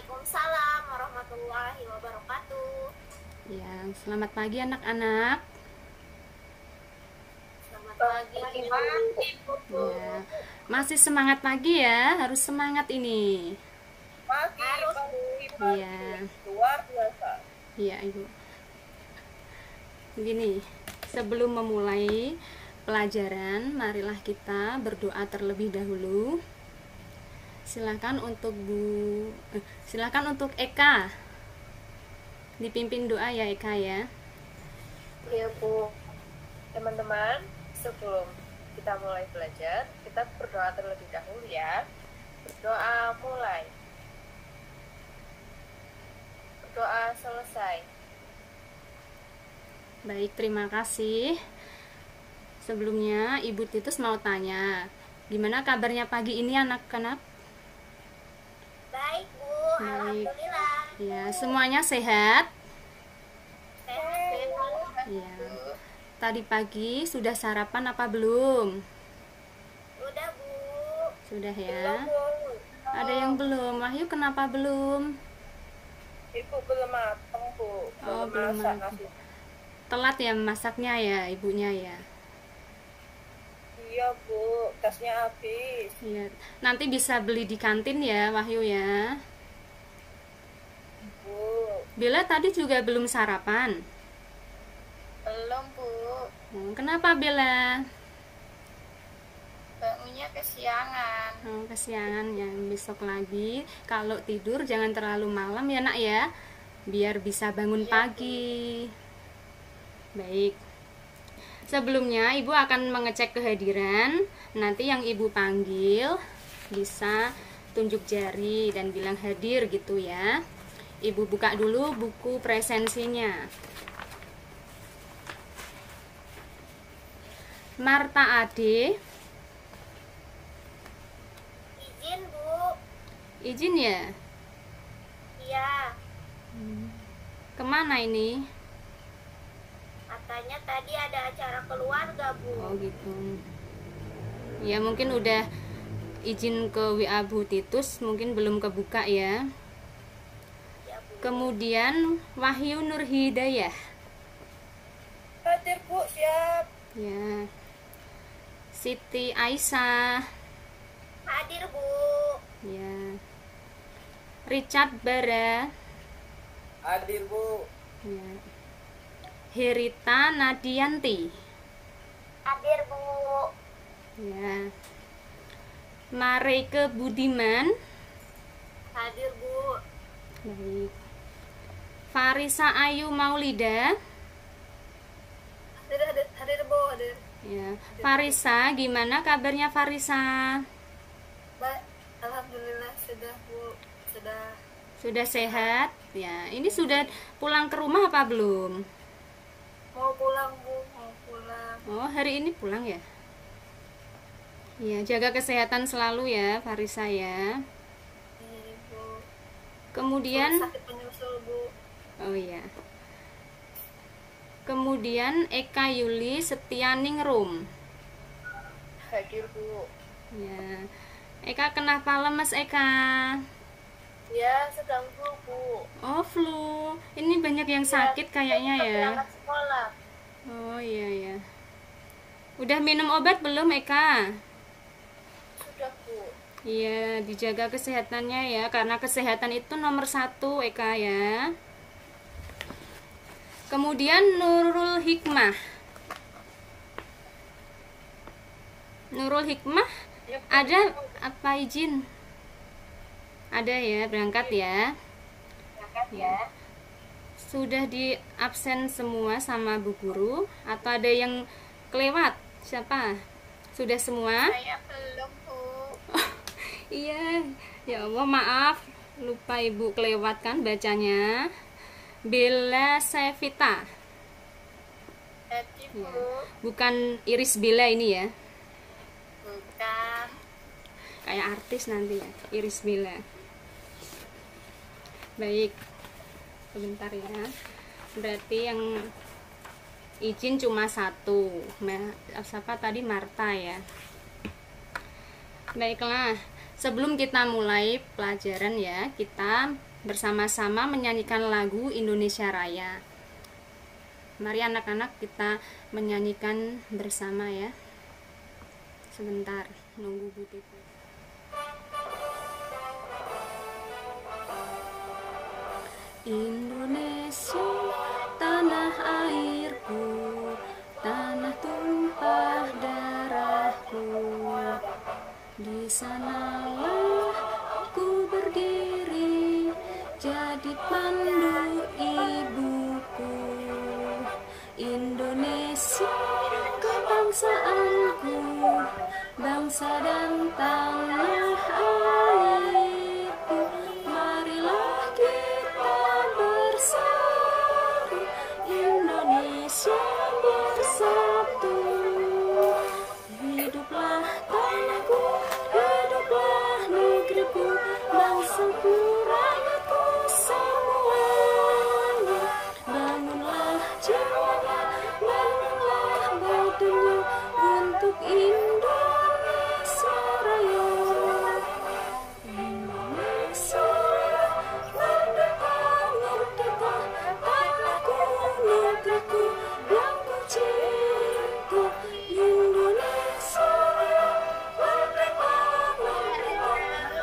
Waalaikumsalam warahmatullahi wabarakatuh. Ya, selamat pagi anak-anak. Selamat pagi, Ibu. Ya, masih semangat pagi ya, harus semangat ini. Harus, Bu. Iya, Luar biasa. iya Ibu. Begini, sebelum memulai pelajaran, marilah kita berdoa terlebih dahulu. Silakan untuk Eka. Dipimpin doa ya Eka ya. Ya Bu, teman-teman, sebelum kita mulai belajar, kita berdoa terlebih dahulu ya. Berdoa mulai. Berdoa selesai. Baik, terima kasih. Sebelumnya Ibu Titus mau tanya, gimana kabarnya pagi ini anak-anak? Baik, Bu. Baik. Alhamdulillah. Ya, semuanya sehat? Sehat. Ya. Tadi pagi sudah sarapan apa belum? Udah, Bu. Sudah Belum, ya. Bu. Ada yang belum? Wahyu kenapa belum? Ibu belum matang, Bu. Oh, belum masak matang. nasi. Telat ya masaknya ya ibunya ya. Iya, Bu. Gasnya habis. Iya. Nanti bisa beli di kantin ya Wahyu ya. Bu, Bella tadi juga belum sarapan. Belum, Bu. Kenapa Bella? Bangunnya kesiangan. Oh, kesiangan ya, besok lagi. Kalau tidur jangan terlalu malam ya nak ya, biar bisa bangun Iya, pagi. Baik. Sebelumnya ibu akan mengecek kehadiran. Nanti yang ibu panggil bisa tunjuk jari dan bilang hadir gitu ya. Ibu buka dulu buku presensinya. Marta Ade, Izin, Bu. izin ya. Iya. Kemana ini? Katanya tadi ada acara keluarga, Bu. Oh gitu. Ya mungkin udah izin ke WA Bu Titus, mungkin belum kebuka ya. Ya, Bu. Kemudian Wahyu Nur Hidayah. hadir, Bu. Siap. Ya. Siti Aisyah. Hadir, Bu. Ya. Richard Bara. Hadir, Bu. Ya. Herita Nadianti. Hadir, Bu. Ya. Mareke Budiman. Hadir, Bu. Baik. Farisa Ayu Maulida. Hadir, Bu. Hadir. Ya. Farisa, gimana kabarnya Farisa? Baik, alhamdulillah sudah, Bu. Sudah sehat? Ya, ini sudah pulang ke rumah apa belum? Mau pulang, Bu. Mau pulang. Oh, hari ini pulang ya? Ya, jaga kesehatan selalu ya, Farisa ya. Iya, Bu. Kemudian, Sakit menyusul, Bu. oh iya. Kemudian Eka Yuli Setianingrum. Hadir, Bu. Ya. Eka kenapa lemes Eka? Ya, sedang flu, Bu. Oh, flu. Ini banyak yang sakit kayaknya ya. Berangkat sekolah. Oh iya ya. Udah minum obat belum Eka? Sudah, Bu. Iya, dijaga kesehatannya ya, karena kesehatan itu nomor 1 Eka ya. Kemudian Nurul Hikmah. Nurul Hikmah, ada apa izin? Ada ya, berangkat ya. Berangkat ya. Sudah di absen semua sama Bu Guru atau ada yang kelewat? Siapa? Sudah semua? Saya belum, Bu. Iya, ya Allah maaf, lupa Ibu kelewat kan bacanya. Bella Sevita, Hadir, Bu. bukan Iris Bella ini ya, Bukan. kayak artis nanti ya, Iris Bella. Baik, sebentar ya. Berarti yang izin cuma 1. Siapa tadi? Marta ya. Baiklah, sebelum kita mulai pelajaran ya, kita bersama-sama menyanyikan lagu Indonesia Raya. Mari anak-anak kita menyanyikan bersama ya. Sebentar, nunggu Bu Titi. Indonesia, tanah airku, tanah tumpah darahku. Di sanalah aku berdiri, jadi pandu ibuku. Indonesia, kebangsaanku, bangsa dan tanah airku. Marilah kita bersatu, Indonesia bersatu. Hiduplah tanahku, hiduplah negeriku, bangsaku, rakyatku semuanya. Bangunlah jiwanya, bangunlah badannya untuk Indonesia Raya. Indonesia Raya, merdeka, merdeka, tanahku, negeriku yang ku cinta. Indonesia Raya, merdeka, merdeka,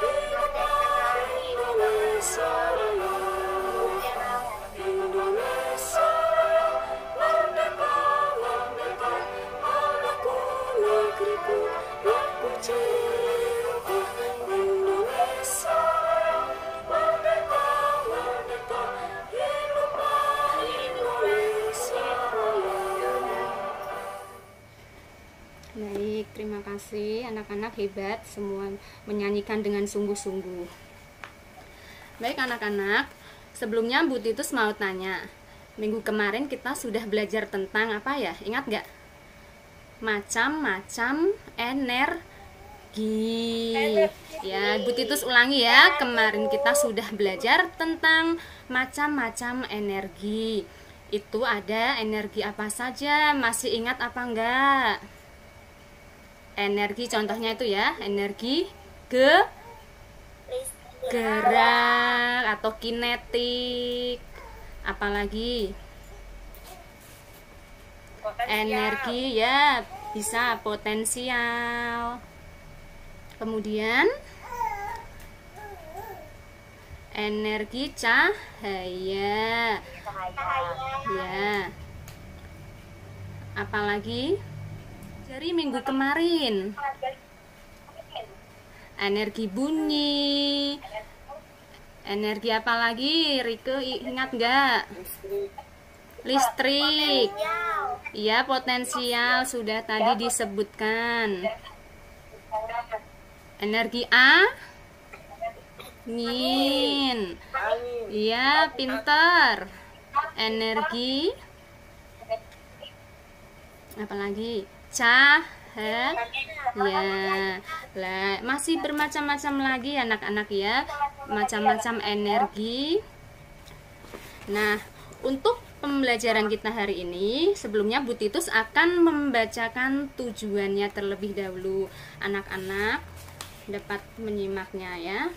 hiduplah Indonesia Raya. Indonesia Raya, merdeka, merdeka, tanahku, negeriku yang ku cinta. Indonesia Raya, merdeka, merdeka, hiduplah Indonesia Raya. Baik, terima kasih anak-anak, hebat semua menyanyikan dengan sungguh-sungguh. Baik anak-anak, sebelumnya Bu Titus mau tanya, minggu kemarin kita sudah belajar tentang apa ya? Ingat gak? Macam-macam energi. Ya, Bu Titus ulangi ya. Kemarin kita sudah belajar tentang macam-macam energi. Itu ada energi apa saja? Masih ingat apa enggak? Energi contohnya itu ya, energi gerak atau kinetik. Apalagi energi ya, bisa potensial. Kemudian energi cahaya. Ya. Apalagi dari minggu kemarin, energi bunyi. Energi apa lagi? Rike ingat nggak? Listrik. Iya, potensial sudah tadi disebutkan. Energi angin. Iya, pintar. Energi apa lagi? Cahaya. Lah, masih bermacam-macam lagi anak-anak ya, macam-macam energi. Nah, untuk pembelajaran kita hari ini, sebelumnya Bu Titus akan membacakan tujuannya terlebih dahulu. Anak-anak dapat menyimaknya ya.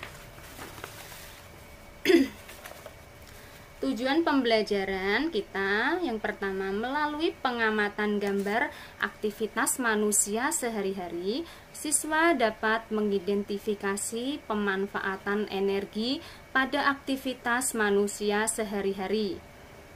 Tujuan pembelajaran kita yang pertama, melalui pengamatan gambar aktivitas manusia sehari-hari, siswa dapat mengidentifikasi pemanfaatan energi pada aktivitas manusia sehari-hari.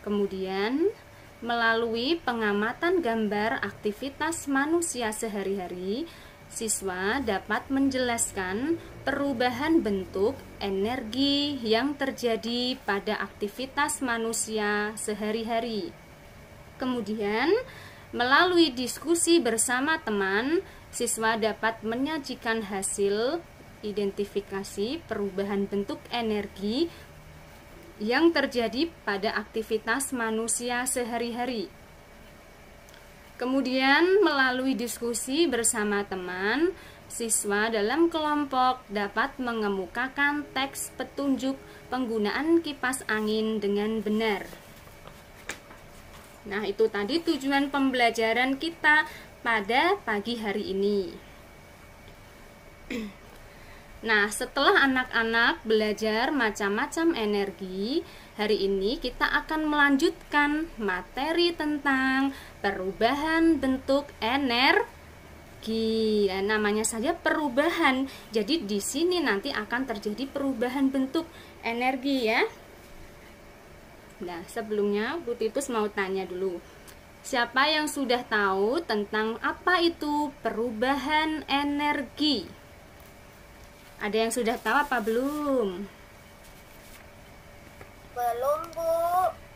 Kemudian, melalui pengamatan gambar aktivitas manusia sehari-hari, siswa dapat menjelaskan perubahan bentuk energi yang terjadi pada aktivitas manusia sehari-hari. Kemudian, melalui diskusi bersama teman, siswa dapat menyajikan hasil identifikasi perubahan bentuk energi yang terjadi pada aktivitas manusia sehari-hari. Kemudian, melalui diskusi bersama teman, siswa dalam kelompok dapat mengemukakan teks petunjuk penggunaan kipas angin dengan benar. Nah, itu tadi tujuan pembelajaran kita pada pagi hari ini. Nah, setelah anak-anak belajar macam-macam energi, hari ini kita akan melanjutkan materi tentang perubahan bentuk energi. Ya, namanya saja perubahan. Jadi di sini nanti akan terjadi perubahan bentuk energi ya. Nah, sebelumnya Bu Titus mau tanya dulu. Siapa yang sudah tahu tentang apa itu perubahan energi? Ada yang sudah tahu apa belum? Belum, Bu.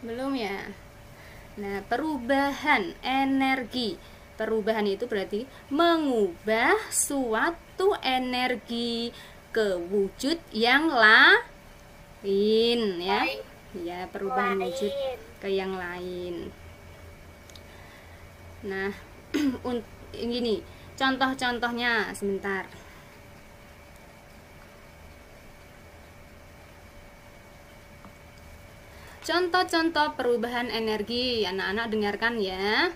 Belum ya. Nah, perubahan energi. Perubahan itu berarti mengubah suatu energi ke wujud yang lain ya. Ya, perubahan wujud ke yang lain. Nah, ini contoh-contohnya sebentar. Contoh-contoh perubahan energi, anak-anak dengarkan ya.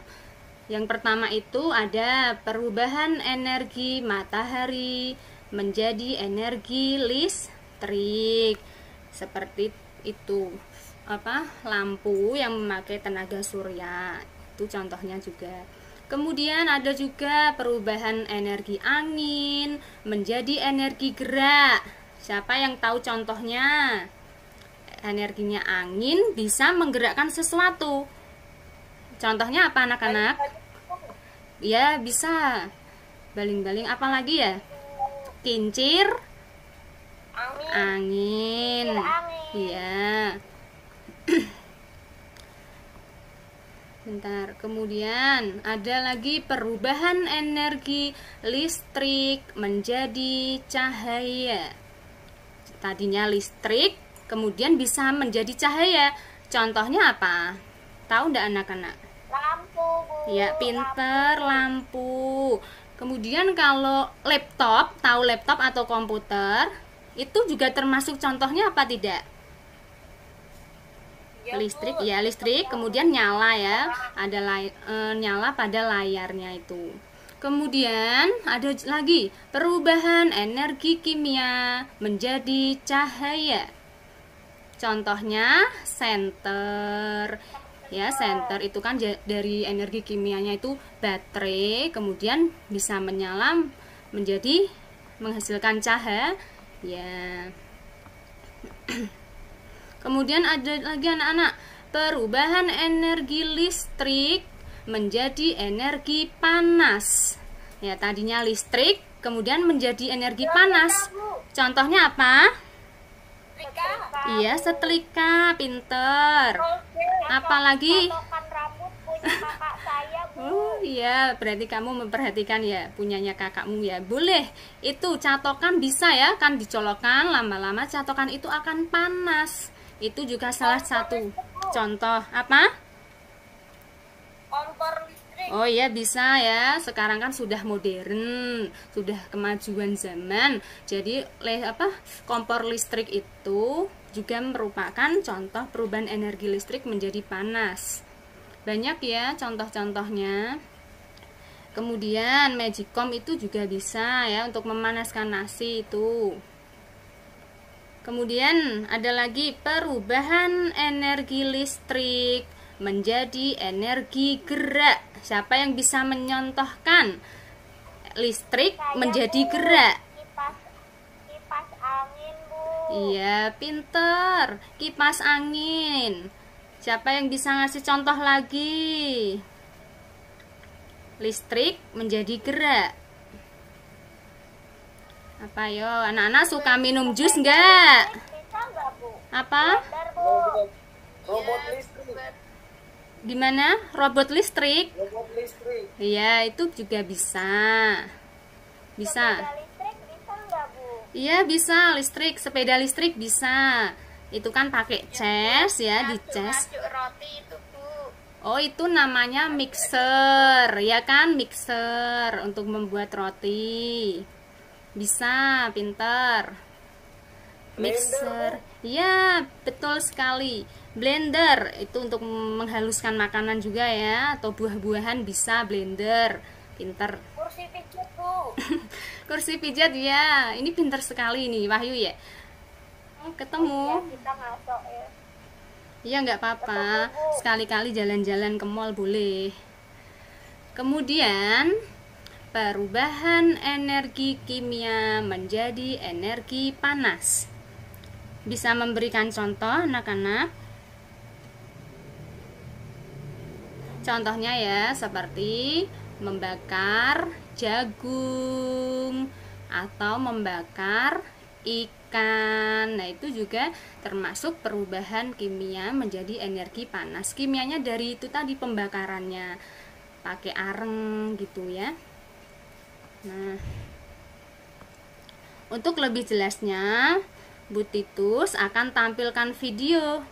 Yang pertama itu ada perubahan energi matahari menjadi energi listrik. Seperti itu. Lampu yang memakai tenaga surya. Itu contohnya juga. Kemudian ada juga perubahan energi angin menjadi energi gerak. Siapa yang tahu contohnya? Energinya angin bisa menggerakkan sesuatu. Contohnya apa anak-anak? Ya, bisa. Baling-baling apalagi ya? Kincir angin. Iya. Bentar. Kemudian ada lagi perubahan energi listrik menjadi cahaya. Tadinya listrik, kemudian bisa menjadi cahaya. Contohnya apa? Tahu enggak anak-anak? Lampu, Bu. Ya, pinter, lampu. Kemudian kalau laptop, tahu laptop atau komputer, itu juga termasuk contohnya apa tidak? Ya, Listrik, Bu. ya listrik, kemudian nyala ya. Ada nyala pada layarnya itu. Kemudian ada lagi perubahan energi kimia menjadi cahaya. Contohnya senter. Ya, senter itu kan dari energi kimianya itu baterai, kemudian bisa menyala menjadi menghasilkan cahaya. Ya. Kemudian ada lagi anak-anak perubahan energi listrik menjadi energi panas. Ya, tadinya listrik kemudian menjadi energi panas. Contohnya apa? Iya, setrika, pinter. Apalagi? Potongan rambut punya kakak saya, Bu. Oh iya, berarti kamu memperhatikan ya punyanya kakakmu ya. Boleh, itu catokan bisa ya, kan dicolokkan lama-lama catokan itu akan panas. Itu juga salah satu contoh. Apa? Kompor listrik. Oh iya, bisa ya. Sekarang kan sudah modern, sudah kemajuan zaman. Jadi kompor listrik itu juga merupakan contoh perubahan energi listrik menjadi panas. Banyak ya contoh-contohnya. Kemudian magicom itu juga bisa ya untuk memanaskan nasi itu. Kemudian ada lagi perubahan energi listrik menjadi energi gerak. Siapa yang bisa menyontohkan listrik menjadi gerak? Kipas angin, Bu. Iya, pinter. Kipas angin. Siapa yang bisa ngasih contoh lagi? Listrik menjadi gerak. Apa yo? Anak-anak suka minum jus enggak? Bisa nggak, Bu? Apa? Bentar, Bu. Robot listrik. Gimana? Robot listrik? Robot listrik. Iya, itu juga bisa. Bisa. Sepeda listrik bisa nggak, Bu? Iya, bisa. Listrik, sepeda listrik bisa. Itu kan pakai cas ya, di cas. Ngaduk roti itu, Bu. Oh, itu namanya mixer, ya kan? Mixer untuk membuat roti. Bisa, pinter. Mixer. Iya, betul sekali. Blender itu untuk menghaluskan makanan juga ya, atau buah-buahan bisa blender. Pinter. Kursi pijat, Bu. Kursi pijat ya. Ini pintar sekali nih Wahyu ya. Ketemu. Kita masuk ya. Iya nggak apa-apa. Sekali-kali jalan-jalan ke mall boleh. Kemudian perubahan energi kimia menjadi energi panas. Bisa memberikan contoh anak-anak? Contohnya ya seperti membakar jagung atau membakar ikan. Nah, itu juga termasuk perubahan kimia menjadi energi panas. Kimianya dari itu tadi pembakarannya. Pakai areng gitu ya. Nah, untuk lebih jelasnya, Bu Titus akan tampilkan video.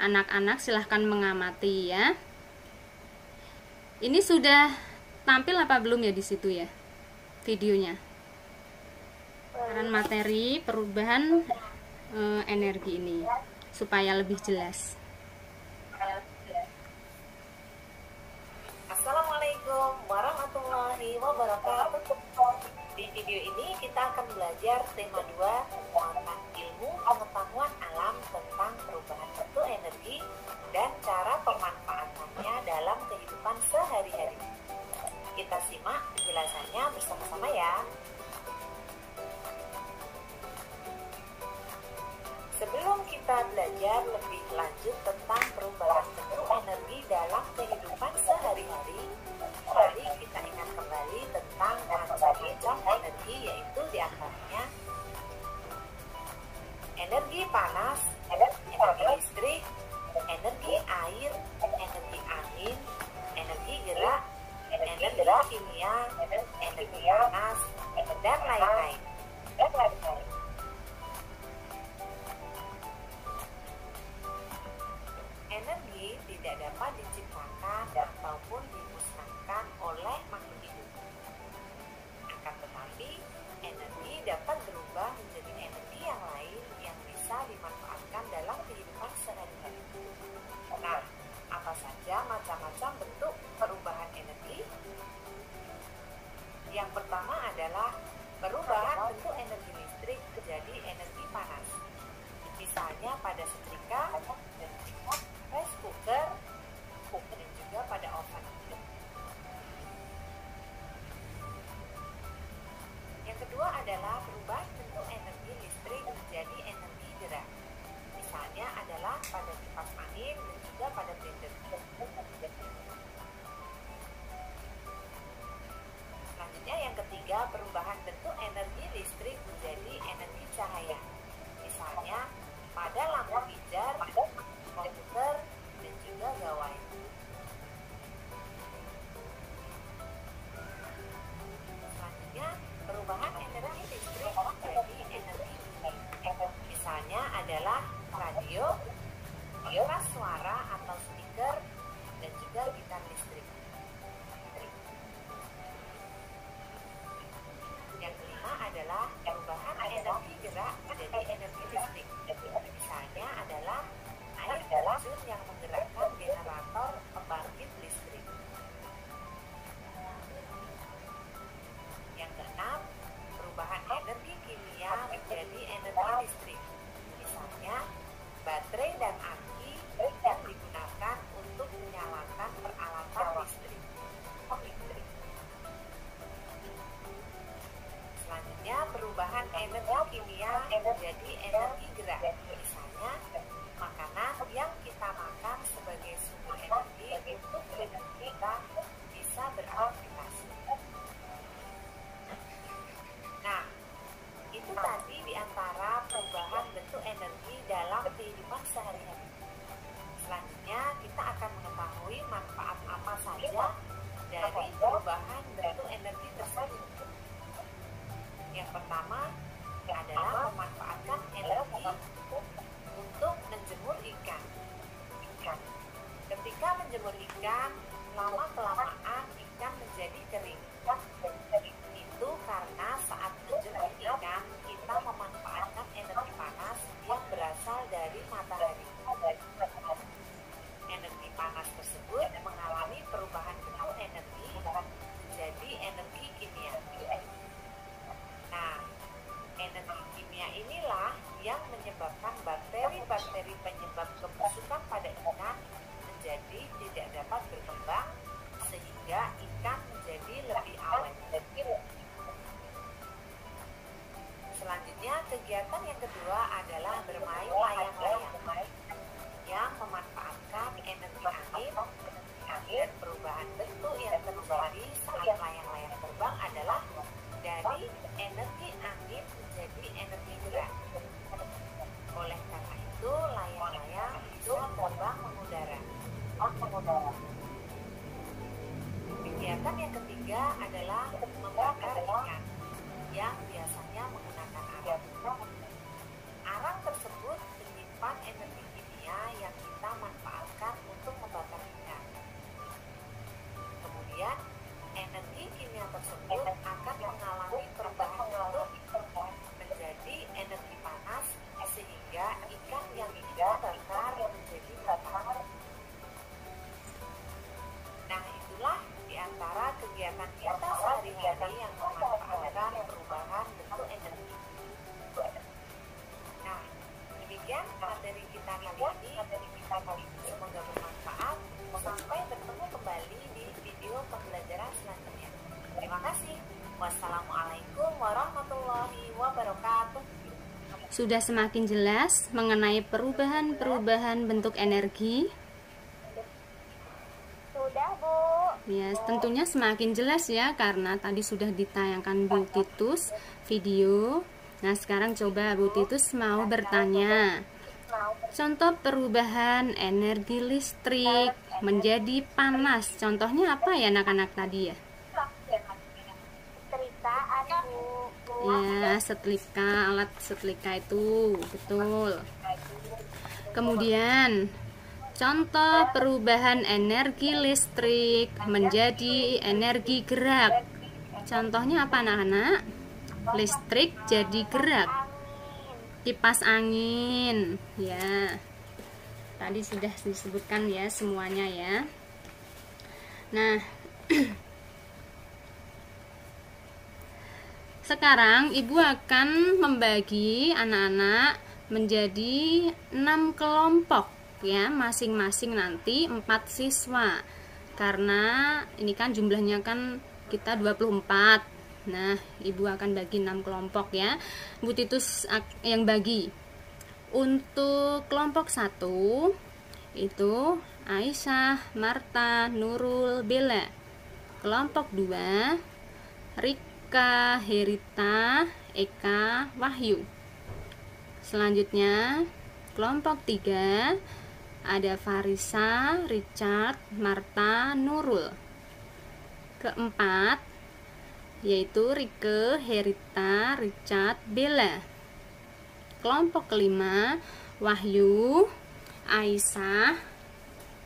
Anak-anak silahkan mengamati ya. Ini sudah tampil apa belum ya di situ ya videonya? Saran materi perubahan energi ini supaya lebih jelas. Assalamualaikum warahmatullahi wabarakatuh. Di video ini kita akan belajar tema 2 tentang ilmu pengetahuan alam tentang perubahan bentuk energi dan cara pemanfaatannya dalam kehidupan sehari-hari. Kita simak penjelasannya bersama-sama ya. Sebelum kita belajar lebih lanjut tentang perubahan bentuk energi dalam kehidupan sehari-hari, mari kita ingat kembali tentang macam-macam energi, yaitu diantaranya energi panas, energi listrik, energi air, energi angin, energi gerak, energi kimia, energi panas, dan lain-lain. Energi tidak dapat diciptakan ataupun dimusnahkan oleh makhluk hidup. Akan tetapi, energi dapat berubah menjadi energi yang lain yang bisa dimanfaatkan dalam kehidupan sehari-hari. Nah, apa saja macam-macam bentuk perubahan energi? Yang pertama adalah perubahan bentuk energi listrik menjadi energi panas. Misalnya pada setrika, rice cooker, dan juga pada oven. Yang kedua adalah perubahan bentuk energi listrik menjadi energi gerak. Misalnya adalah pada kipas angin dan juga pada blender. Selanjutnya yang ketiga, perubahan bentuk energi listrik menjadi energi cahaya. Misalnya pada lampu pijar, komputer, dan juga gawai. Selanjutnya, perubahan energi listrik menjadi energi bunyi. Misalnya adalah radio, pengeras suara atau speaker, dan juga gitar listrik. Yang kelima adalah perubahan energi gerak menjadi energi listrik. Misalnya adalah air terjun yang menggerakkan generator pembangkit listrik. Yang keenam, perubahan energi kimia menjadi energi listrik. Misalnya, baterai dan aki yang digunakan untuk menyalakan peralatan listrik. Selanjutnya, perubahan energi kimia menjadi energi gerak. Misalnya, makanan yang kita makan sebagai sumber energi untuk tubuh kita bisa beraktivitas. Nah, itu tadi diantara perubahan bentuk energi dalam kehidupan sehari-hari. Selanjutnya, kita akan mengetahui manfaat apa saja dari perubahan bentuk energi tersebut. Yang pertama adalah memanfaatkan energi untuk menjemur ikan. Ketika menjemur ikan, lama-kelamaan ikan menjadi kering. Itu karena saat menjemur ikan, kita memanfaatkan energi panas yang berasal dari matahari. Energi panas tersebut mengalami perubahan bentuk energi menjadi energi kimia. Sudah semakin jelas mengenai perubahan-perubahan bentuk energi? Sudah, Bu. Ya, tentunya semakin jelas ya, karena tadi sudah ditayangkan Bu Titus video. Nah, sekarang coba Bu Titus mau bertanya. Contoh perubahan energi listrik menjadi panas. Contohnya apa ya anak-anak tadi ya? Setrikaan, Bu. Ya, setrika, alat setrika itu, betul. Kemudian, contoh perubahan energi listrik menjadi energi gerak. Contohnya apa anak-anak? Listrik jadi gerak. Kipas angin, ya. Tadi sudah disebutkan ya semuanya ya. Nah, sekarang Ibu akan membagi anak-anak menjadi 6 kelompok ya, masing-masing nanti 4 siswa. Karena ini kan jumlahnya kan kita 24. Nah, Ibu akan bagi 6 kelompok ya. Bu Titus yang bagi. Untuk kelompok 1 itu Aisyah, Marta, Nurul, Bella. Kelompok 2 Rika, Herita, Eka, Wahyu. Selanjutnya kelompok 3 ada Farisa, Richard, Marta, Nurul. Keempat yaitu Rike, Herita, Richard, Bella. Kelompok kelima Wahyu, Aisyah,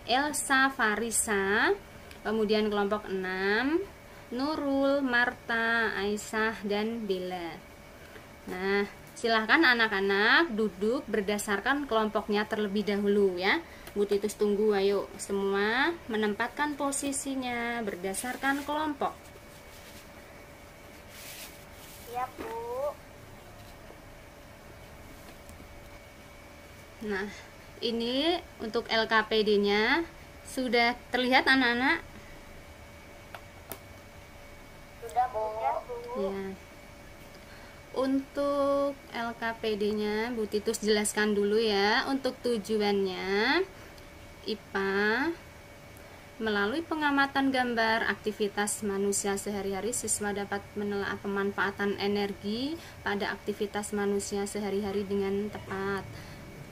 Elsa, Farisa. Kemudian kelompok 6 Nurul, Marta, Aisyah, dan Bella. Nah, silahkan anak-anak duduk berdasarkan kelompoknya terlebih dahulu ya. Bu Titus tunggu, ayo semua menempatkan posisinya berdasarkan kelompok. Ya, Bu. Nah, ini untuk LKPD-nya sudah terlihat anak-anak? Sudah, Bu. Ya. Untuk LKPD-nya Bu Titus jelaskan dulu ya. Untuk tujuannya IPA melalui pengamatan gambar aktivitas manusia sehari-hari, siswa dapat menelaah pemanfaatan energi pada aktivitas manusia sehari-hari dengan tepat.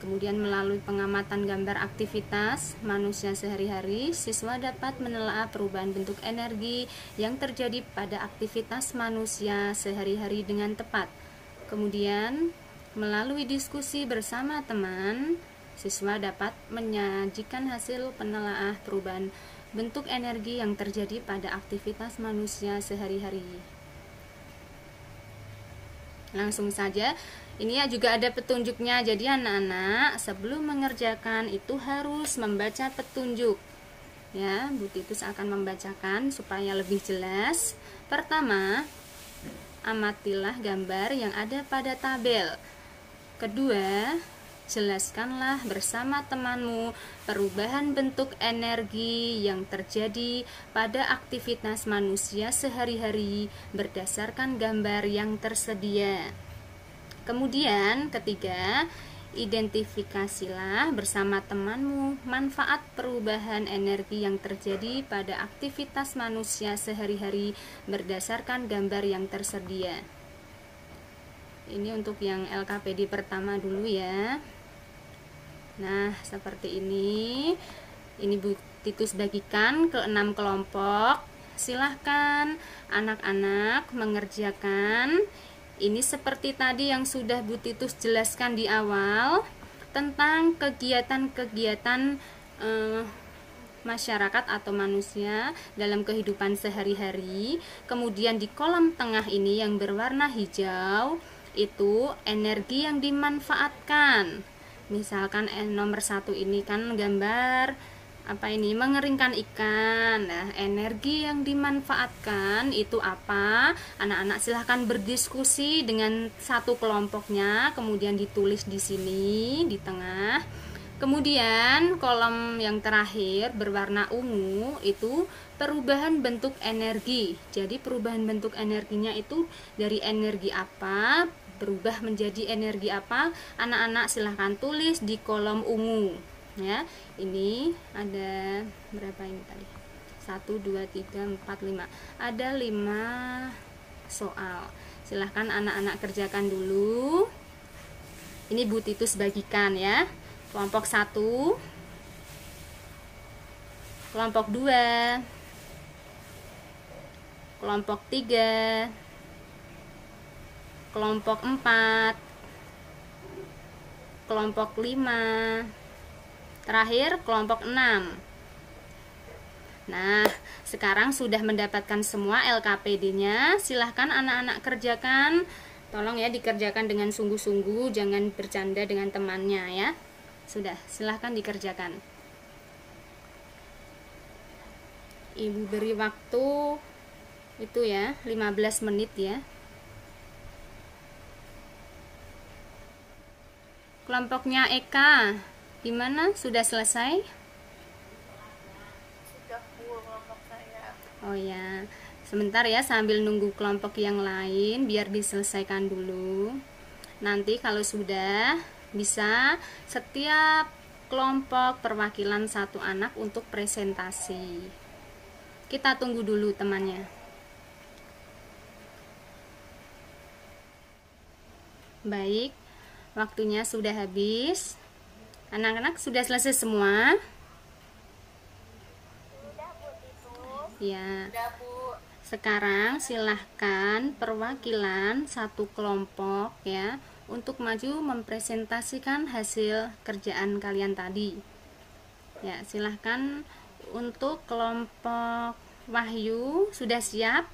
Kemudian melalui pengamatan gambar aktivitas manusia sehari-hari, siswa dapat menelaah perubahan bentuk energi yang terjadi pada aktivitas manusia sehari-hari dengan tepat. Kemudian melalui diskusi bersama teman, siswa dapat menyajikan hasil penelaah perubahan bentuk energi yang terjadi pada aktivitas manusia sehari-hari. Langsung saja, ini ya juga ada petunjuknya. Jadi anak-anak sebelum mengerjakan itu harus membaca petunjuk. Ya, Bu Titus akan membacakan supaya lebih jelas. Pertama, amatilah gambar yang ada pada tabel. Kedua, jelaskanlah bersama temanmu perubahan bentuk energi yang terjadi pada aktivitas manusia sehari-hari berdasarkan gambar yang tersedia. Kemudian ketiga, identifikasilah bersama temanmu manfaat perubahan energi yang terjadi pada aktivitas manusia sehari-hari berdasarkan gambar yang tersedia. Ini untuk yang LKPD pertama dulu ya. Nah, seperti ini. Ini Bu Titus bagikan ke 6 kelompok. Silahkan anak-anak mengerjakan. Ini seperti tadi yang sudah Bu Titus jelaskan di awal tentang kegiatan-kegiatan masyarakat atau manusia dalam kehidupan sehari-hari. Kemudian di kolom tengah ini yang berwarna hijau itu energi yang dimanfaatkan. Misalkan nomor 1 ini kan gambar apa ini, mengeringkan ikan. Nah, energi yang dimanfaatkan itu apa? Anak-anak silahkan berdiskusi dengan satu kelompoknya, kemudian ditulis di sini di tengah. Kemudian kolom yang terakhir berwarna ungu itu perubahan bentuk energi. Jadi perubahan bentuk energinya itu dari energi apa berubah menjadi energi apa? Anak-anak silahkan tulis di kolom ungu ya. Ini ada berapa ini tadi? 1, 2, 3, 4, 5. Ada 5 soal. Silahkan anak-anak kerjakan dulu. Ini Bu Titus bagikan ya. Kelompok 1, kelompok 2, kelompok 3, kelompok 4, kelompok 5, terakhir kelompok 6. Nah, sekarang sudah mendapatkan semua LKPD-nya. Silahkan anak-anak kerjakan. Tolong ya dikerjakan dengan sungguh-sungguh, jangan bercanda dengan temannya ya. Sudah, silahkan dikerjakan. Ibu beri waktu itu ya, 15 menit ya. Kelompoknya Eka, gimana? Sudah selesai? Sudah Bu, kelompok saya. Oh ya, sebentar ya sambil nunggu kelompok yang lain biar diselesaikan dulu. Nanti kalau sudah bisa setiap kelompok perwakilan satu anak untuk presentasi. Kita tunggu dulu temannya. Baik, waktunya sudah habis. Anak-anak sudah selesai semua? Sudah Bu Titus. Ya. Sudah Bu. Sekarang silahkan perwakilan satu kelompok ya untuk maju mempresentasikan hasil kerjaan kalian tadi. Ya, silahkan untuk kelompok Wahyu sudah siap?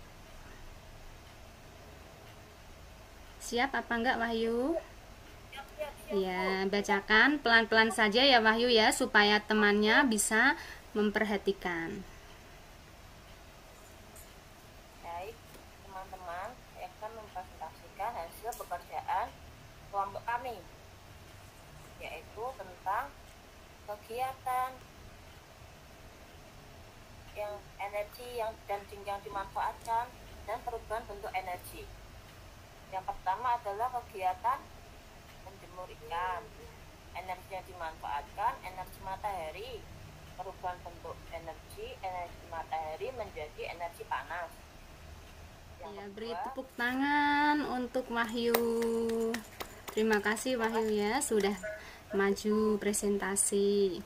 Siap apa enggak Wahyu? Ya, bacakan pelan-pelan saja ya Wahyu ya supaya temannya bisa memperhatikan. Baik, teman-teman, saya akan mempresentasikan hasil pekerjaan kelompok kami, yaitu tentang kegiatan yang energi yang dimanfaatkan dan perubahan bentuk energi. Yang pertama adalah kegiatan menjemur ikan. Energi yang dimanfaatkan energi matahari. Perubahan bentuk energi matahari menjadi energi panas. Yang Ya, kedua, beri tepuk tangan untuk Wahyu. Terima kasih Wahyu ya sudah maju presentasi.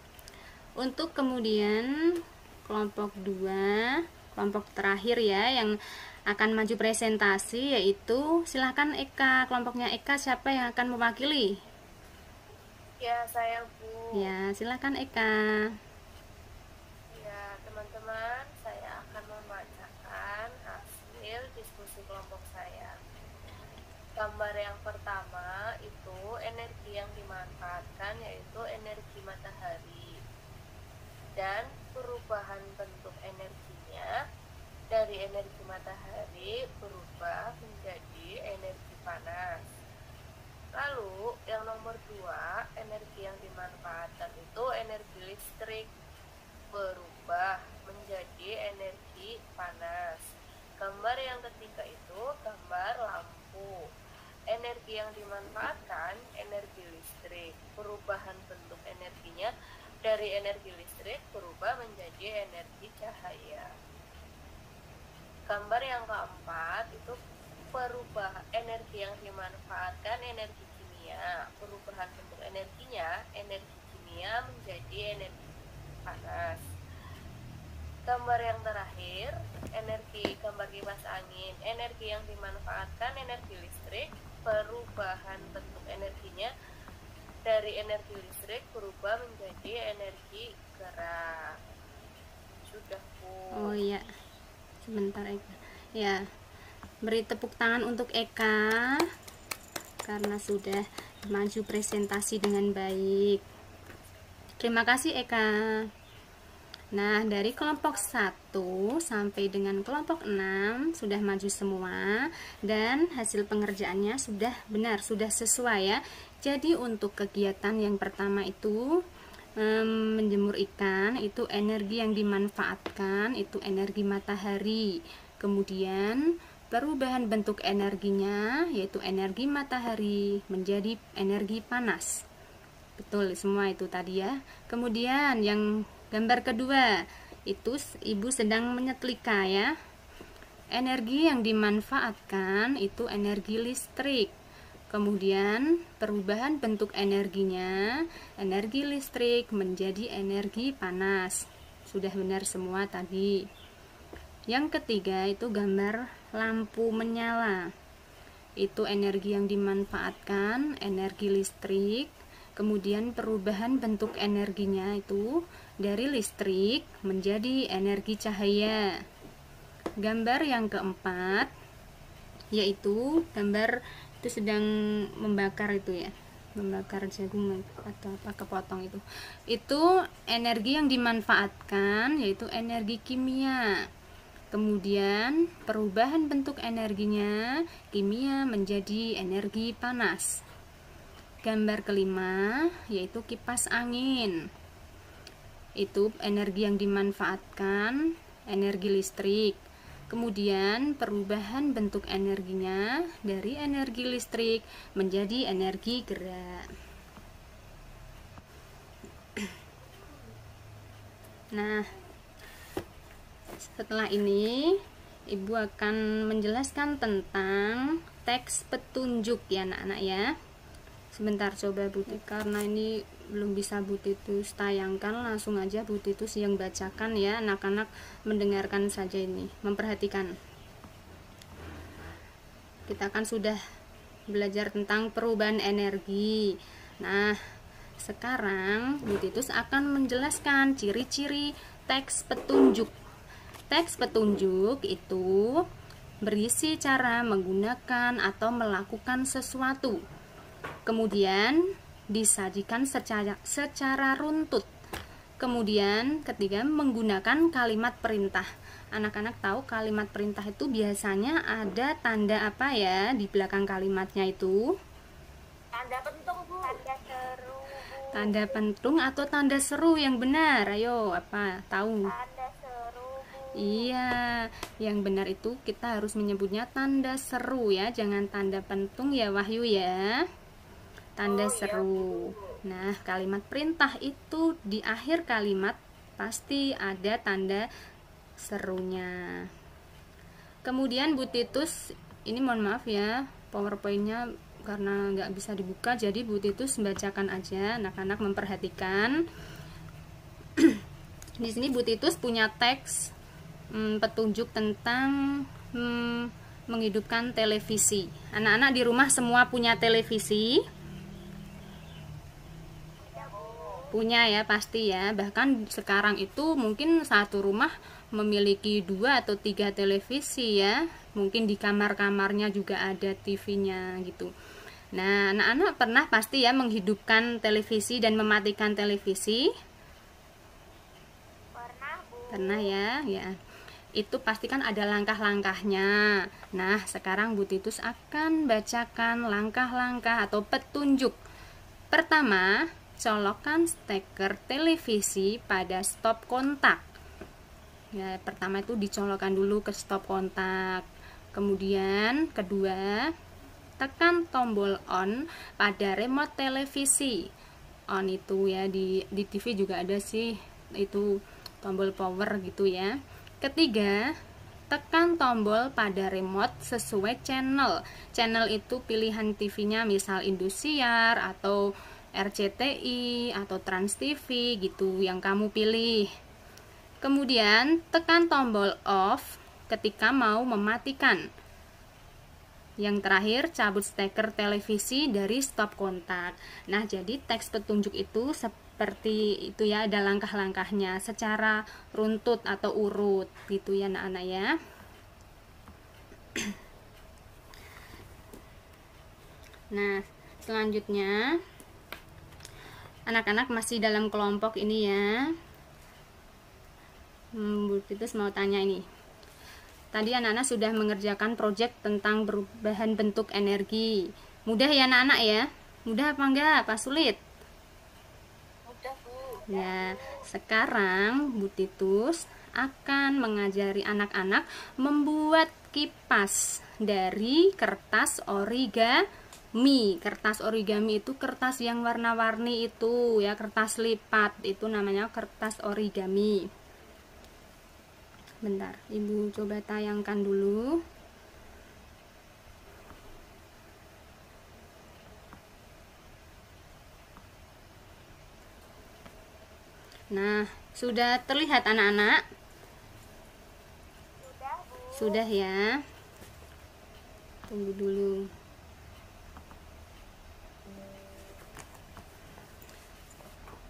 Untuk kemudian kelompok 2, kelompok terakhir ya yang akan maju presentasi yaitu silahkan Eka. Kelompoknya Eka siapa yang akan mewakili? Ya, saya Bu. Ya, silahkan Eka. Ya, teman-teman, saya akan membacakan hasil diskusi kelompok saya. Gambar yang pertama itu energi yang dimanfaatkan yaitu energi matahari. Dan perubahan bentuk energinya dari energi matahari berubah menjadi energi panas. Lalu yang nomor 2, energi yang dimanfaatkan itu energi listrik berubah menjadi energi panas. Gambar yang ketiga itu gambar lampu. Energi yang dimanfaatkan energi listrik, perubahan bentuk energinya dari energi listrik berubah menjadi energi cahaya. Gambar yang keempat itu perubahan energi yang dimanfaatkan energi kimia, perubahan bentuk energinya energi kimia menjadi energi panas. Gambar yang terakhir gambar kipas angin, energi yang dimanfaatkan energi listrik, perubahan bentuk energinya dari energi listrik berubah menjadi energi gerak. Sudah Bu. Oh iya. Sebentar Eka. Ya. Beri tepuk tangan untuk Eka karena sudah maju presentasi dengan baik. Terima kasih Eka. Nah, dari kelompok 1 sampai dengan kelompok 6 sudah maju semua dan hasil pengerjaannya sudah benar, sudah sesuai ya. Jadi untuk kegiatan yang pertama itu menjemur ikan, itu energi yang dimanfaatkan itu energi matahari. Kemudian perubahan bentuk energinya, yaitu energi matahari menjadi energi panas. Betul semua itu tadi ya. Kemudian yang gambar kedua, itu ibu sedang menyetrika ya. Energi yang dimanfaatkan itu energi listrik. Kemudian perubahan bentuk energinya, energi listrik menjadi energi panas. Sudah benar semua tadi. Yang ketiga itu gambar lampu menyala. Itu energi yang dimanfaatkan, energi listrik. Kemudian perubahan bentuk energinya itu dari listrik menjadi energi cahaya. Gambar yang keempat yaitu gambar itu sedang membakar itu ya, membakar jagung atau apa, kepotong itu. Itu energi yang dimanfaatkan yaitu energi kimia. Kemudian perubahan bentuk energinya, kimia menjadi energi panas. Gambar kelima yaitu kipas angin. Itu energi yang dimanfaatkan, energi listrik. Kemudian perubahan bentuk energinya dari energi listrik menjadi energi gerak. Nah, setelah ini ibu akan menjelaskan tentang teks petunjuk ya anak-anak ya. Sebentar coba Bu Titus, karena ini belum bisa Bu Titus tayangkan, langsung aja Bu Titus yang bacakan ya, anak-anak mendengarkan saja ini, memperhatikan. Kita kan sudah belajar tentang perubahan energi. Nah, sekarang Bu Titus akan menjelaskan ciri-ciri teks petunjuk. Teks petunjuk itu berisi cara menggunakan atau melakukan sesuatu. Kemudian disajikan secara runtut. Kemudian ketiga, menggunakan kalimat perintah. Anak-anak tahu kalimat perintah itu biasanya ada tanda apa ya di belakang kalimatnya itu? Tanda pentung, Bu. Tanda seru, Bu. Tanda pentung atau tanda seru yang benar? Ayo, apa? Tahu? Tanda seru, Bu. Iya, yang benar itu kita harus menyebutnya tanda seru ya, jangan tanda pentung ya Wahyu ya. Tanda seru. Nah, kalimat perintah itu di akhir kalimat pasti ada tanda serunya. Kemudian Bu Titus, ini mohon maaf ya, PowerPoint-nya karena nggak bisa dibuka, jadi Bu Titus bacakan aja, anak-anak memperhatikan. Di sini Bu Titus punya teks petunjuk tentang menghidupkan televisi. Anak-anak di rumah semua punya televisi? Punya ya pasti ya, bahkan sekarang itu mungkin satu rumah memiliki 2 atau 3 televisi ya, mungkin di kamar-kamarnya juga ada TV-nya gitu. Nah, anak-anak pernah pasti ya menghidupkan televisi dan mematikan televisi? Pernah, Bu. Pernah ya, ya. Itu pasti kan ada langkah-langkahnya. Nah, sekarang Bu Titus akan bacakan langkah-langkah atau petunjuk. Pertama, colokkan steker televisi pada stop kontak. Ya, pertama itu dicolokkan dulu ke stop kontak. Kemudian kedua, tekan tombol on pada remote televisi. On itu ya di TV juga ada sih, itu tombol power gitu ya. Ketiga, tekan tombol pada remote sesuai channel. Channel itu pilihan TV-nya, misal Indosiar atau RCTI atau Trans TV gitu yang kamu pilih. Kemudian tekan tombol off ketika mau mematikan. Yang terakhir, cabut steker televisi dari stop kontak. Nah, jadi teks petunjuk itu seperti itu ya, ada langkah-langkahnya secara runtut atau urut gitu ya anak-anak ya. Nah, selanjutnya anak-anak masih dalam kelompok ini ya. Bu Titus mau tanya ini. Tadi anak-anak sudah mengerjakan proyek tentang perubahan bentuk energi. Mudah ya anak-anak ya? Mudah apa enggak? Apa sulit? Mudah, Bu. Ya, sekarang Bu Titus akan mengajari anak-anak membuat kipas dari kertas origami. Kertas origami itu kertas yang warna-warni itu ya, kertas lipat itu namanya kertas origami. Bentar, Ibu coba tayangkan dulu. Nah, sudah terlihat anak-anak? Sudah, Bu. Sudah ya. Tunggu dulu.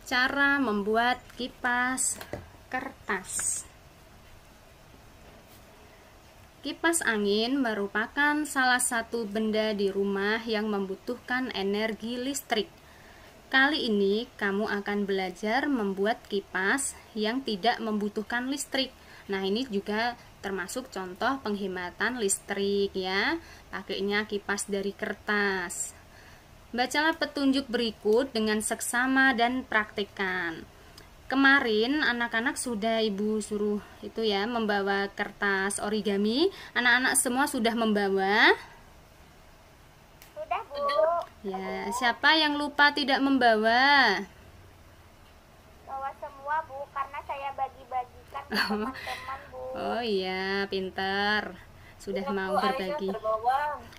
Cara membuat kipas kertas. Kipas angin merupakan salah satu benda di rumah yang membutuhkan energi listrik. Kali ini kamu akan belajar membuat kipas yang tidak membutuhkan listrik. Nah, ini juga termasuk contoh penghematan listrik ya. Pakainya kipas dari kertas. Bacalah petunjuk berikut dengan seksama dan praktikkan. Kemarin anak-anak sudah Ibu suruh itu ya, membawa kertas origami. Anak-anak semua sudah membawa? Sudah, Bu. Ya, siapa yang lupa tidak membawa? Bawa semua, Bu, karena saya bagi-bagikan ke teman-teman, Bu. Oh iya, pintar. Sudah mau berbagi.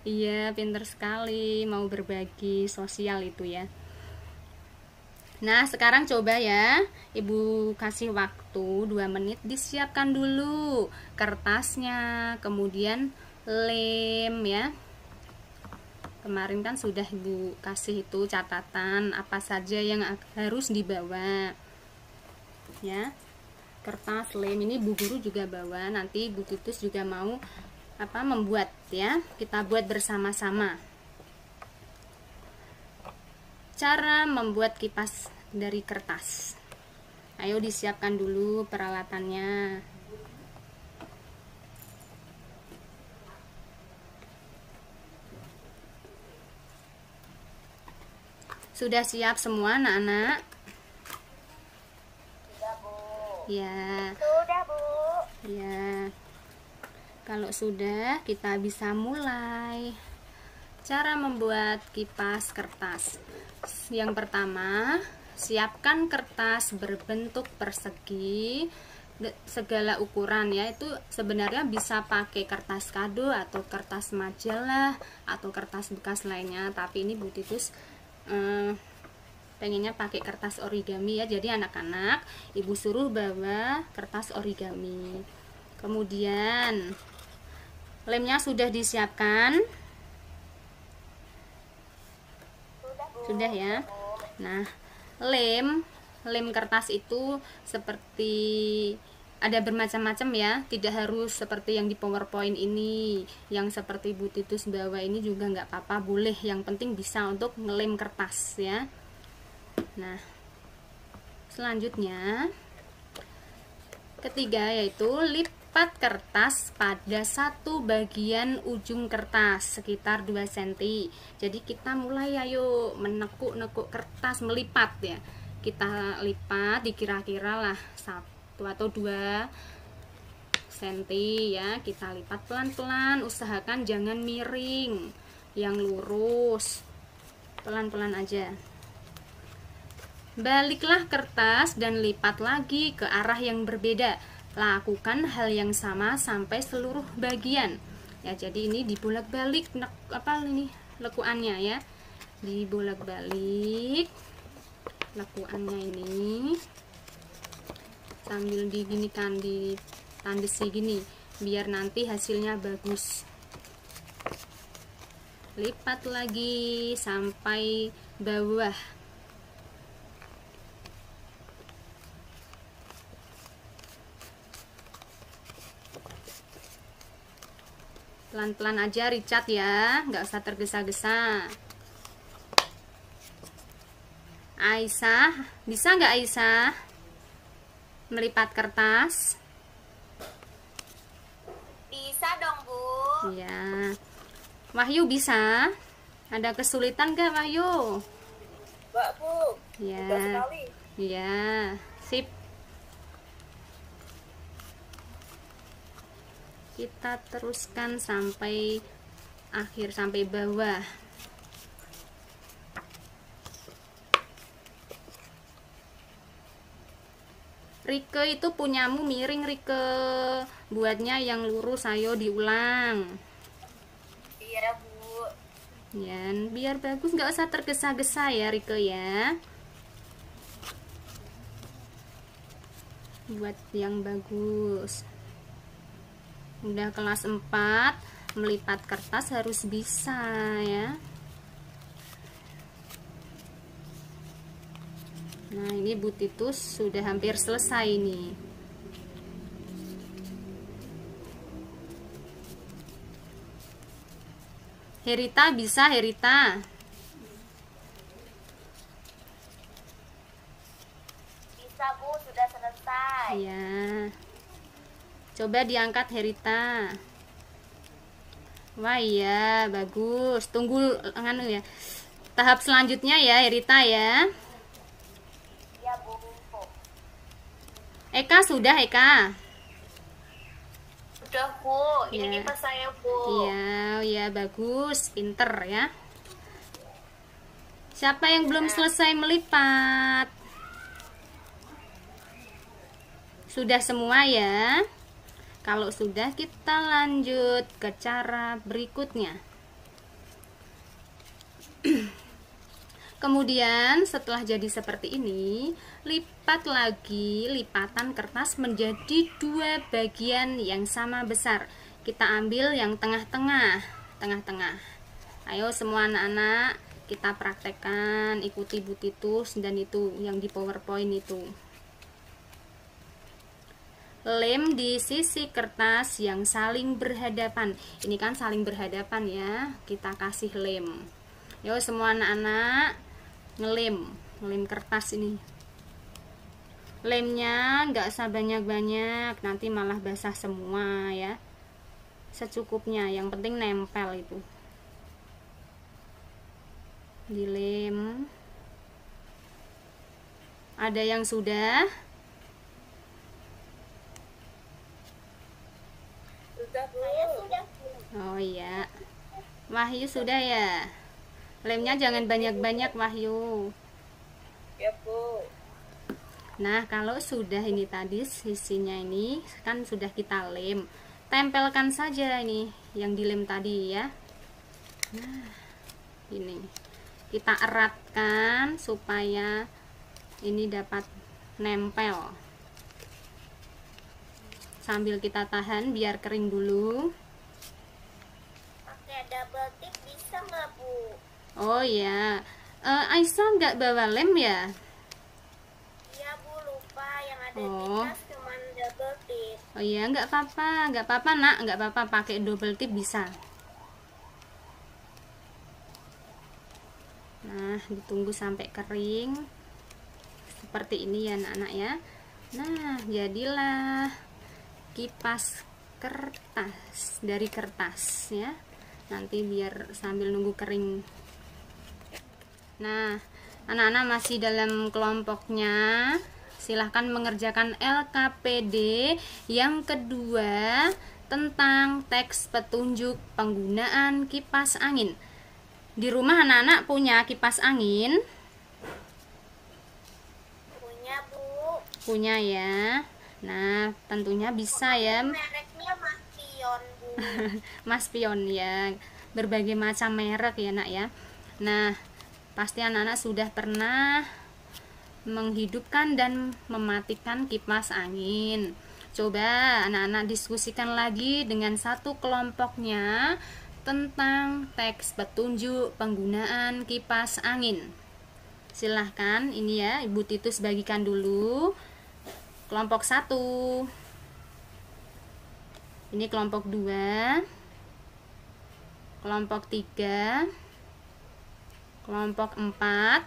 Iya, pintar sekali mau berbagi sosial itu ya. Nah, sekarang coba ya, Ibu kasih waktu 2 menit, disiapkan dulu kertasnya, kemudian lem ya. Kemarin kan sudah Ibu kasih itu catatan apa saja yang harus dibawa. Ya. Kertas, lem, ini Bu Guru juga bawa, nanti Bu Titus juga mau membuat ya. Kita buat bersama-sama. Cara membuat kipas dari kertas. Ayo disiapkan dulu peralatannya. Sudah siap semua anak-anak? Sudah, Bu. Ya. Sudah, Bu. Ya. Kalau sudah, kita bisa mulai. Cara membuat kipas kertas. Yang pertama, siapkan kertas berbentuk persegi segala ukuran ya. Itu sebenarnya bisa pakai kertas kado atau kertas majalah atau kertas bekas lainnya, tapi ini Bu Titus pengennya pakai kertas origami ya. Jadi anak-anak Ibu suruh bawa kertas origami. Kemudian lemnya sudah disiapkan? Sudah ya. Nah, lem kertas itu seperti ada bermacam-macam ya, tidak harus seperti yang di PowerPoint ini, yang seperti Bu Titus bawa ini juga nggak apa-apa, boleh, yang penting bisa untuk ngelem kertas ya. Nah, selanjutnya ketiga yaitu lipat kertas pada satu bagian ujung kertas sekitar 2 cm. Jadi kita mulai ayo menekuk-nekuk kertas, melipat ya. Kita lipat dikira-kira lah 1 atau 2 cm ya. Kita lipat pelan-pelan, usahakan jangan miring, yang lurus, pelan-pelan aja. Baliklah kertas dan lipat lagi ke arah yang berbeda. Lakukan hal yang sama sampai seluruh bagian. Ya, jadi ini dibolak-balik lekuannya ya. Dibolak-balik lekuannya ini. Sambil diginikan, ditandesi gini biar nanti hasilnya bagus. Lipat lagi sampai bawah. Pelan-pelan aja Richard ya, nggak usah tergesa-gesa. Aisyah, bisa nggak Aisyah melipat kertas? Bisa dong, Bu. Iya. Wahyu bisa? Ada kesulitan nggak Wahyu? Mbak, Bu. Iya. Mudah sekali. Iya, sip. kita teruskan sampai akhir, sampai bawah. Rike itu punyamu miring, Rike. Buatnya yang lurus, ayo diulang. Iya Bu. Ya, biar bagus, nggak usah tergesa-gesa ya Rike ya. Buat yang bagus. Udah kelas 4, melipat kertas harus bisa ya. Nah, ini Bu Titus sudah hampir selesai nih. Herita bisa, Herita? Bisa Bu, sudah selesai. Ya. Coba diangkat Herita. Wah iya, bagus. Tunggu anu ya. Tahap selanjutnya ya Herita ya. Iya Bu. Eka sudah, Eka? Udah Bu, ini Ya. kipas saya Bu. Iya, ya bagus, pinter ya. Siapa yang belum selesai melipat? Sudah semua ya? Kalau sudah, kita lanjut ke cara berikutnya. Kemudian setelah jadi seperti ini, lipat lagi lipatan kertas menjadi 2 bagian yang sama besar. Kita ambil yang tengah-tengah. Ayo semua anak-anak, kita praktekkan, ikuti Bu Titus dan itu yang di PowerPoint itu. Lem di sisi kertas yang saling berhadapan. Ini kan saling berhadapan ya, kita kasih lem. Yo semua anak-anak ngelem kertas ini. Lemnya nggak usah banyak-banyak, nanti malah basah semua ya. Secukupnya, yang penting nempel itu. Dilem. Ada yang sudah? Sudah Bu. Saya sudah Bu. Oh iya. Wahyu sudah ya? Lemnya jangan banyak-banyak Wahyu. Ya Bu. Nah, kalau sudah ini tadi sisinya ini kan sudah kita lem. Tempelkan saja ini yang dilem tadi ya. Nah, ini. Kita eratkan supaya ini dapat nempel. Sambil kita tahan biar kering dulu. Pakai double tip bisa nggak Bu? Oh ya, Aisyah nggak bawa lem ya? Iya Bu, lupa yang ada Oh. di tas cuman double tip. Oh iya, nggak apa-apa nak, nggak apa-apa, pakai double tip bisa. Nah, ditunggu sampai kering seperti ini ya anak-anak ya. Nah, jadilah kipas kertas dari kertas ya. Nanti biar sambil nunggu kering. Nah, anak-anak masih dalam kelompoknya, silahkan mengerjakan LKPD yang kedua tentang teks petunjuk penggunaan kipas angin. Di rumah anak-anak punya kipas angin? Punya Bu. Punya ya. Nah, tentunya bisa ya. Mereknya Maspion Bu. Mas Pion ya. Berbagai macam merek ya nak ya. Nah, pasti anak-anak sudah pernah menghidupkan dan mematikan kipas angin. Coba anak-anak diskusikan lagi dengan satu kelompoknya tentang teks petunjuk penggunaan kipas angin. Silahkan, ini ya Ibu Titus bagikan dulu. Kelompok 1, ini kelompok 2, kelompok 3, kelompok 4,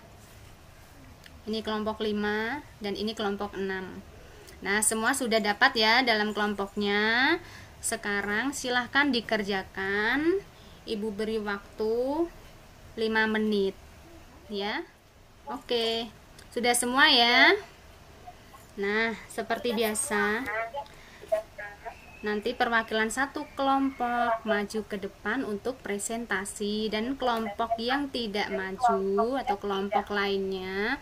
ini kelompok 5, dan ini kelompok 6. Nah, semua sudah dapat ya dalam kelompoknya. Sekarang silahkan dikerjakan. Ibu beri waktu 5 menit ya. Oke, sudah semua ya. Nah, seperti biasa nanti perwakilan satu kelompok maju ke depan untuk presentasi, dan kelompok yang tidak maju atau kelompok lainnya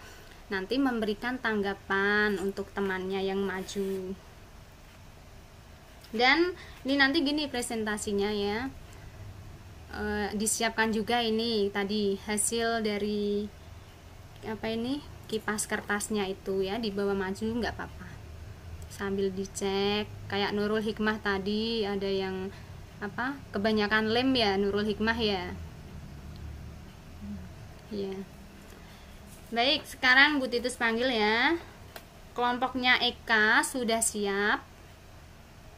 nanti memberikan tanggapan untuk temannya yang maju. Dan ini nanti gini presentasinya ya, disiapkan juga ini tadi hasil dari apa ini, kipas kertasnya itu ya, dibawa maju nggak apa-apa, sambil dicek. Kayak Nurul Hikmah tadi ada yang apa, kebanyakan lem ya Nurul Hikmah ya. Ya. Baik, sekarang Bu Titus panggil ya. Kelompoknya Eka sudah siap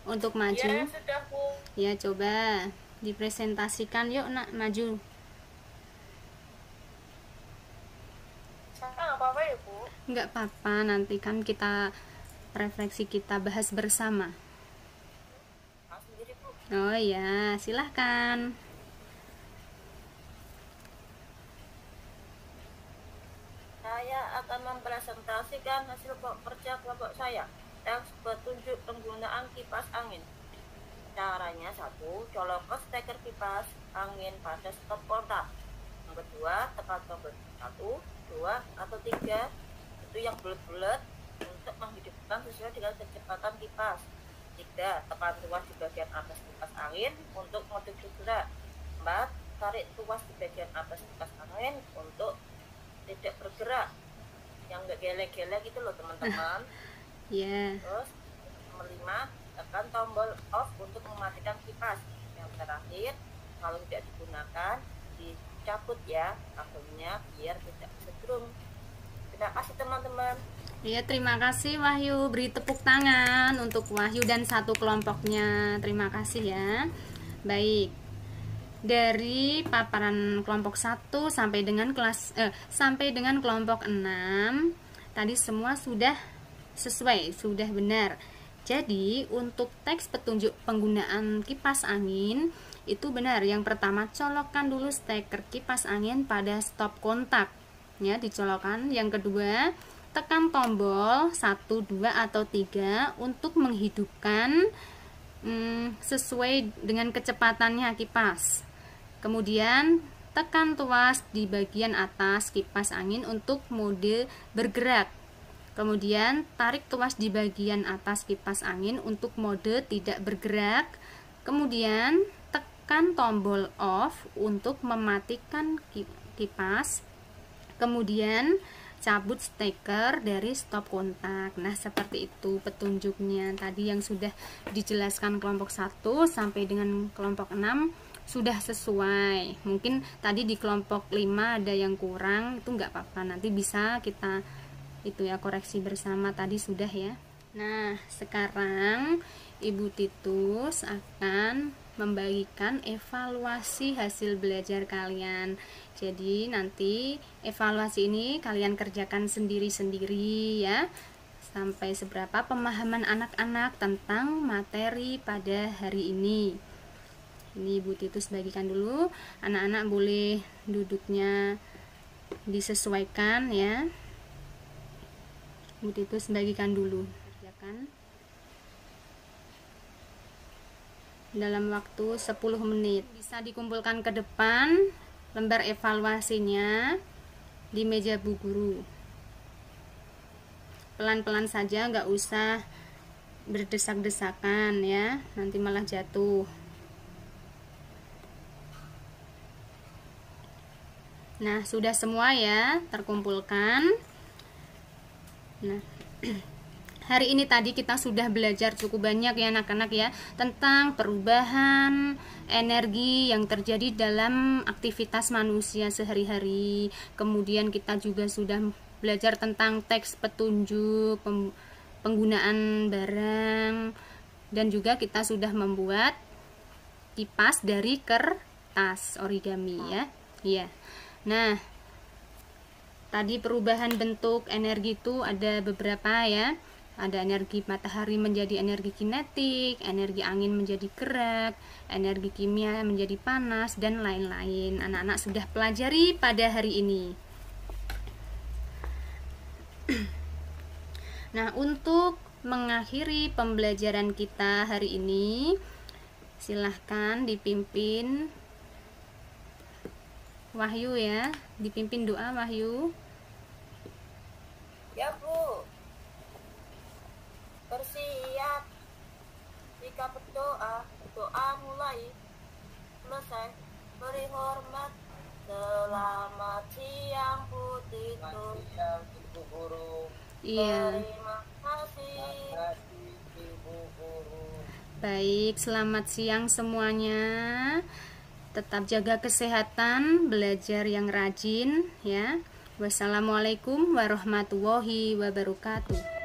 untuk maju? Ya, sudah Bu. Ya, coba dipresentasikan yuk nak, maju. Nggak apa-apa ya Bu? Nggak apa-apa, nanti kan kita refleksi, kita bahas bersama. Sendiri Bu. Oh ya, silahkan. Saya akan mempresentasikan hasil kerja kelompok saya. Teks petunjuk penggunaan kipas angin. Caranya: 1. Colok ke steker kipas angin pada stop kontak. Yang kedua, tekan tombol 1, 2, atau 3. Itu yang bulat-bulat untuk menghidupkan sesuai dengan kecepatan kipas. 3. Tekan tuas di bagian atas kipas angin untuk mode bergerak. 4. Tarik tuas di bagian atas kipas angin untuk tidak bergerak, yang enggak gelek-gelek gitu loh teman-teman. Ya. Terus nomor 5, tekan tombol off untuk mematikan kipas. Yang terakhir, kalau tidak digunakan dicabut ya kabelnya biar tidak setrum. Terima kasih teman-teman. Ya, terima kasih Wahyu. Beri tepuk tangan untuk Wahyu dan satu kelompoknya. Terima kasih ya. Baik. Dari paparan kelompok 1 sampai dengan sampai dengan kelompok 6 tadi semua sudah sesuai, sudah benar. Jadi untuk teks petunjuk penggunaan kipas angin itu benar. Yang pertama, colokkan dulu steker kipas angin pada stop kontak ya, dicolokkan. Yang kedua, tekan tombol 1, 2, atau 3 untuk menghidupkan sesuai dengan kecepatannya kipas. Kemudian tekan tuas di bagian atas kipas angin untuk mode bergerak. Kemudian tarik tuas di bagian atas kipas angin untuk mode tidak bergerak. Kemudian tekan tombol off untuk mematikan kipas. Kemudian cabut steker dari stop kontak. Nah, seperti itu petunjuknya tadi yang sudah dijelaskan kelompok 1 sampai dengan kelompok 6 sudah sesuai. Mungkin tadi di kelompok 5 ada yang kurang, itu nggak apa-apa, nanti bisa kita itu ya koreksi bersama. Tadi sudah ya. Nah, sekarang Ibu Titus akan membagikan evaluasi hasil belajar kalian. Jadi nanti evaluasi ini kalian kerjakan sendiri-sendiri ya, sampai seberapa pemahaman anak-anak tentang materi pada hari ini. Ini Ibu Titus bagikan dulu. Anak-anak boleh duduknya disesuaikan ya. Ibu Titus bagikan dulu. Kerjakan dalam waktu 10 menit. Bisa dikumpulkan ke depan lembar evaluasinya di meja Bu Guru. Pelan-pelan saja, nggak usah berdesak-desakan ya, nanti malah jatuh. Nah, sudah semua ya terkumpulkan. Nah, hari ini tadi kita sudah belajar cukup banyak ya anak-anak ya, tentang perubahan energi yang terjadi dalam aktivitas manusia sehari-hari. Kemudian kita juga sudah belajar tentang teks petunjuk, penggunaan barang, dan juga kita sudah membuat kipas dari kertas origami ya. Iya. Nah, tadi perubahan bentuk energi itu ada beberapa ya. Ada energi matahari menjadi energi kinetik, energi angin menjadi gerak, energi kimia menjadi panas, dan lain-lain. Anak-anak sudah pelajari pada hari ini. Nah, untuk mengakhiri pembelajaran kita hari ini. Silahkan dipimpin Wahyu ya, dipimpin doa Wahyu. Ya Bu, bersiap jika berdoa, doa mulai selesai. Beri hormat, selamat siang Bu Titu. Ibu Guru. Iya. Terima kasih Ibu Guru. Baik, selamat siang semuanya. Tetap jaga kesehatan, belajar yang rajin ya. Wassalamualaikum warahmatullahi wabarakatuh.